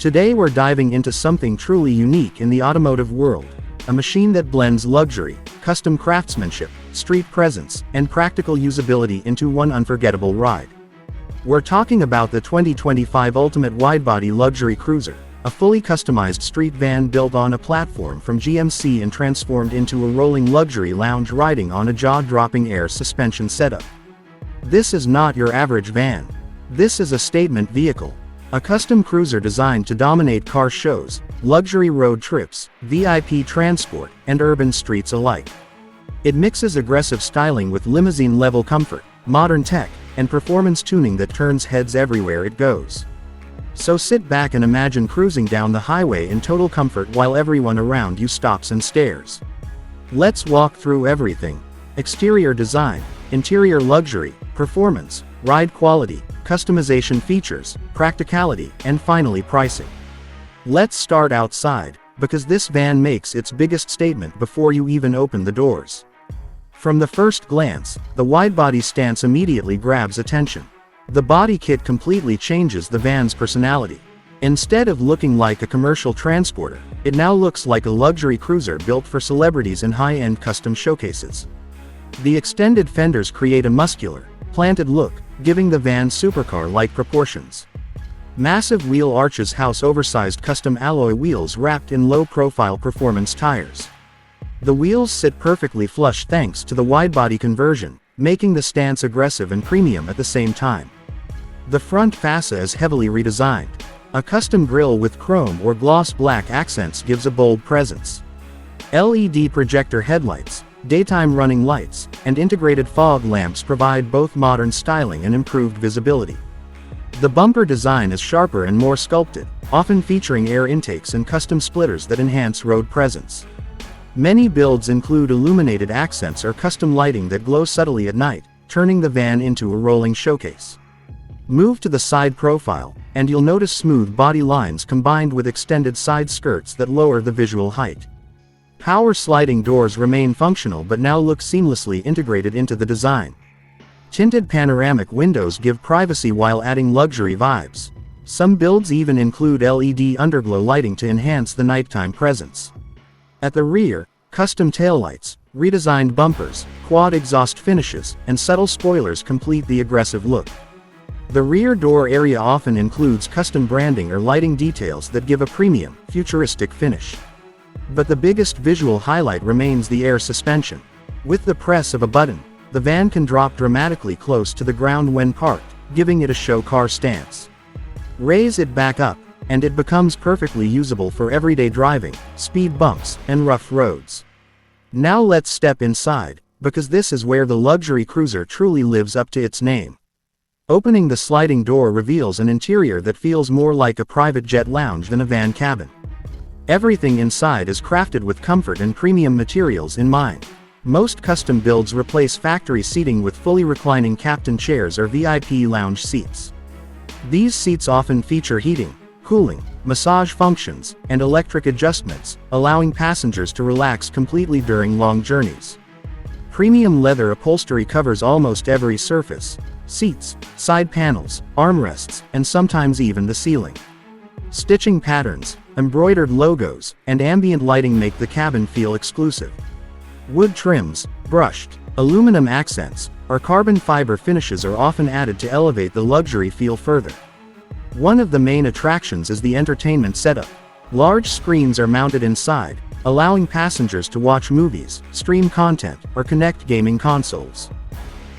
Today we're diving into something truly unique in the automotive world. A machine that blends luxury, custom craftsmanship, street presence, and practical usability into one unforgettable ride. We're talking about the 2025 Ultimate Widebody Luxury Cruiser, a fully customized street van built on a platform from GMC and transformed into a rolling luxury lounge riding on a jaw-dropping air suspension setup. This is not your average van. This is a statement vehicle. A custom cruiser designed to dominate car shows, luxury road trips, VIP transport, and urban streets alike. It mixes aggressive styling with limousine-level comfort, modern tech, and performance tuning that turns heads everywhere it goes. So sit back and imagine cruising down the highway in total comfort while everyone around you stops and stares. Let's walk through everything. Exterior design, interior luxury, performance, ride quality, customization features, practicality, and finally pricing. Let's start outside, because this van makes its biggest statement before you even open the doors. From the first glance, the widebody stance immediately grabs attention. The body kit completely changes the van's personality. Instead of looking like a commercial transporter, it now looks like a luxury cruiser built for celebrities and high-end custom showcases. The extended fenders create a muscular, planted look, giving the van supercar-like proportions. Massive wheel arches house oversized custom alloy wheels wrapped in low-profile performance tires. The wheels sit perfectly flush thanks to the widebody conversion, making the stance aggressive and premium at the same time. The front fascia is heavily redesigned. A custom grille with chrome or gloss black accents gives a bold presence. LED projector headlights, daytime running lights, and integrated fog lamps provide both modern styling and improved visibility. The bumper design is sharper and more sculpted, often featuring air intakes and custom splitters that enhance road presence. Many builds include illuminated accents or custom lighting that glow subtly at night, turning the van into a rolling showcase. Move to the side profile, and you'll notice smooth body lines combined with extended side skirts that lower the visual height. Power sliding doors remain functional but now look seamlessly integrated into the design. Tinted panoramic windows give privacy while adding luxury vibes. Some builds even include LED underglow lighting to enhance the nighttime presence. At the rear, custom taillights, redesigned bumpers, quad exhaust finishes, and subtle spoilers complete the aggressive look. The rear door area often includes custom branding or lighting details that give a premium, futuristic finish. But the biggest visual highlight remains the air suspension. With the press of a button, the van can drop dramatically close to the ground when parked, giving it a show car stance. Raise it back up, and it becomes perfectly usable for everyday driving, speed bumps, and rough roads. Now let's step inside, because this is where the luxury cruiser truly lives up to its name. Opening the sliding door reveals an interior that feels more like a private jet lounge than a van cabin. Everything inside is crafted with comfort and premium materials in mind. Most custom builds replace factory seating with fully reclining captain chairs or VIP lounge seats. These seats often feature heating, cooling, massage functions, and electric adjustments, allowing passengers to relax completely during long journeys. Premium leather upholstery covers almost every surface: seats, side panels, armrests, and sometimes even the ceiling. Stitching patterns, embroidered logos, and ambient lighting make the cabin feel exclusive. Wood trims, brushed, aluminum accents, or carbon fiber finishes are often added to elevate the luxury feel further. One of the main attractions is the entertainment setup. Large screens are mounted inside, allowing passengers to watch movies, stream content, or connect gaming consoles.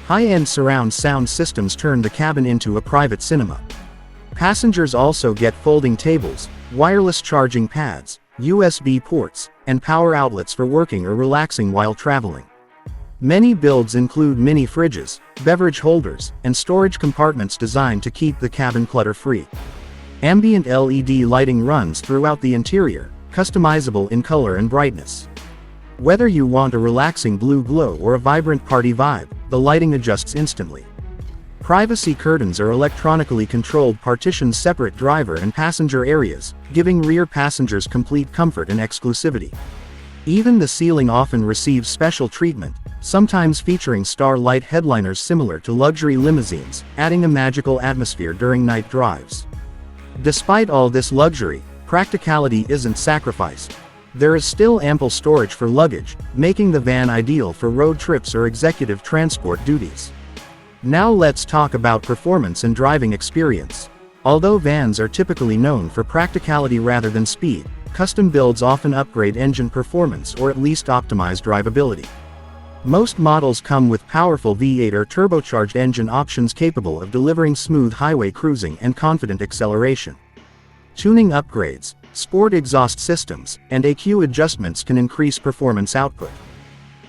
High-end surround sound systems turn the cabin into a private cinema. Passengers also get folding tables, wireless charging pads, USB ports, and power outlets for working or relaxing while traveling. Many builds include mini fridges, beverage holders, and storage compartments designed to keep the cabin clutter-free. Ambient LED lighting runs throughout the interior, customizable in color and brightness. Whether you want a relaxing blue glow or a vibrant party vibe, the lighting adjusts instantly. Privacy curtains are electronically controlled partitions separate driver and passenger areas, giving rear passengers complete comfort and exclusivity. Even the ceiling often receives special treatment, sometimes featuring star-light headliners similar to luxury limousines, adding a magical atmosphere during night drives. Despite all this luxury, practicality isn't sacrificed. There is still ample storage for luggage, making the van ideal for road trips or executive transport duties. Now let's talk about performance and driving experience. Although vans are typically known for practicality rather than speed, custom builds often upgrade engine performance or at least optimize drivability. Most models come with powerful V8 or turbocharged engine options capable of delivering smooth highway cruising and confident acceleration. Tuning upgrades, sport exhaust systems, and EQ adjustments can increase performance output.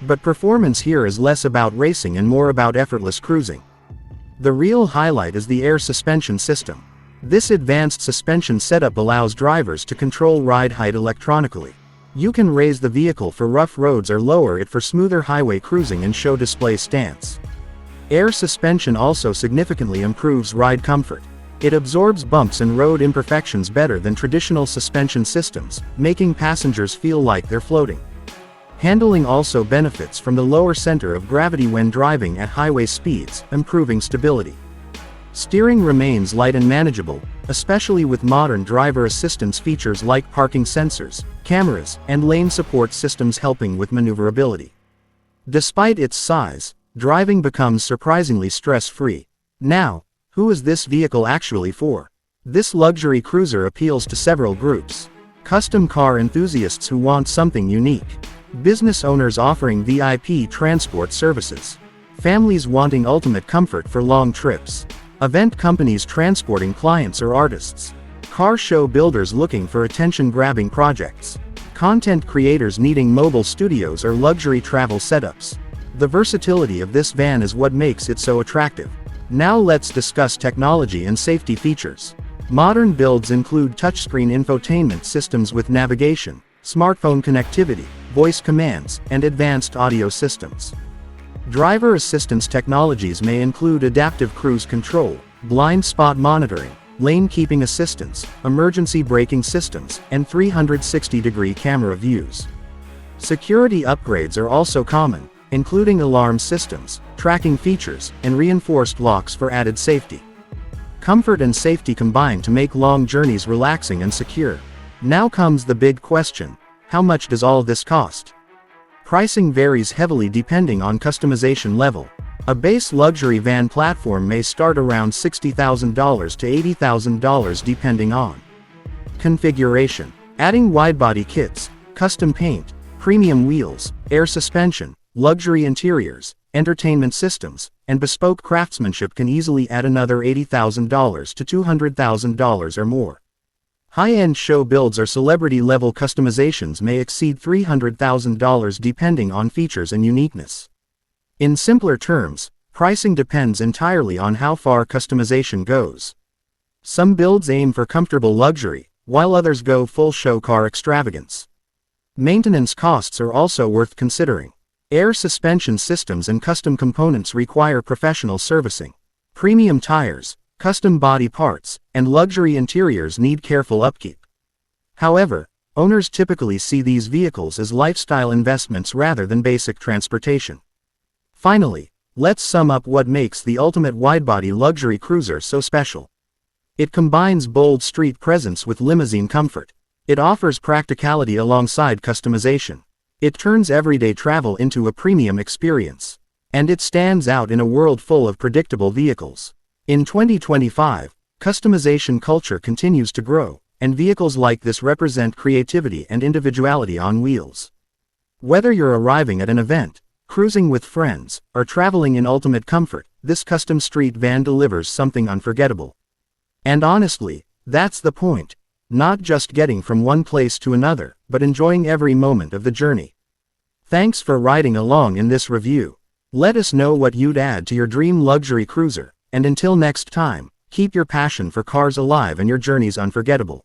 But performance here is less about racing and more about effortless cruising. The real highlight is the air suspension system. This advanced suspension setup allows drivers to control ride height electronically. You can raise the vehicle for rough roads or lower it for smoother highway cruising and show display stance. Air suspension also significantly improves ride comfort. It absorbs bumps and road imperfections better than traditional suspension systems, making passengers feel like they're floating. Handling also benefits from the lower center of gravity when driving at highway speeds, improving stability. Steering remains light and manageable, especially with modern driver assistance features like parking sensors, cameras, and lane support systems helping with maneuverability. Despite its size, driving becomes surprisingly stress-free. Now, who is this vehicle actually for? This luxury cruiser appeals to several groups. Custom car enthusiasts who want something unique. Business owners offering VIP transport services. Families wanting ultimate comfort for long trips. Event companies transporting clients or artists. Car show builders looking for attention-grabbing projects. Content creators needing mobile studios or luxury travel setups. The versatility of this van is what makes it so attractive. Now let's discuss technology and safety features. Modern builds include touchscreen infotainment systems with navigation, smartphone connectivity, voice commands, and advanced audio systems. Driver assistance technologies may include adaptive cruise control, blind spot monitoring, lane keeping assistance, emergency braking systems, and 360-degree camera views. Security upgrades are also common, including alarm systems, tracking features, and reinforced locks for added safety. Comfort and safety combine to make long journeys relaxing and secure. Now comes the big question: how much does all this cost? Pricing varies heavily depending on customization level. A base luxury van platform may start around $60,000 to $80,000 depending on configuration. Adding widebody kits, custom paint, premium wheels, air suspension, luxury interiors, entertainment systems, and bespoke craftsmanship can easily add another $80,000 to $200,000 or more. High-end show builds or celebrity-level customizations may exceed $300,000 depending on features and uniqueness. In simpler terms, pricing depends entirely on how far customization goes. Some builds aim for comfortable luxury, while others go full show car extravagance. Maintenance costs are also worth considering. Air suspension systems and custom components require professional servicing. Premium tires, custom body parts, and luxury interiors need careful upkeep. However, owners typically see these vehicles as lifestyle investments rather than basic transportation. Finally, let's sum up what makes the ultimate widebody luxury cruiser so special. It combines bold street presence with limousine comfort. It offers practicality alongside customization. It turns everyday travel into a premium experience. And it stands out in a world full of predictable vehicles. In 2025, customization culture continues to grow, and vehicles like this represent creativity and individuality on wheels. Whether you're arriving at an event, cruising with friends, or traveling in ultimate comfort, this custom street van delivers something unforgettable. And honestly, that's the point. Not just getting from one place to another, but enjoying every moment of the journey. Thanks for riding along in this review. Let us know what you'd add to your dream luxury cruiser, and until next time, keep your passion for cars alive and your journeys unforgettable.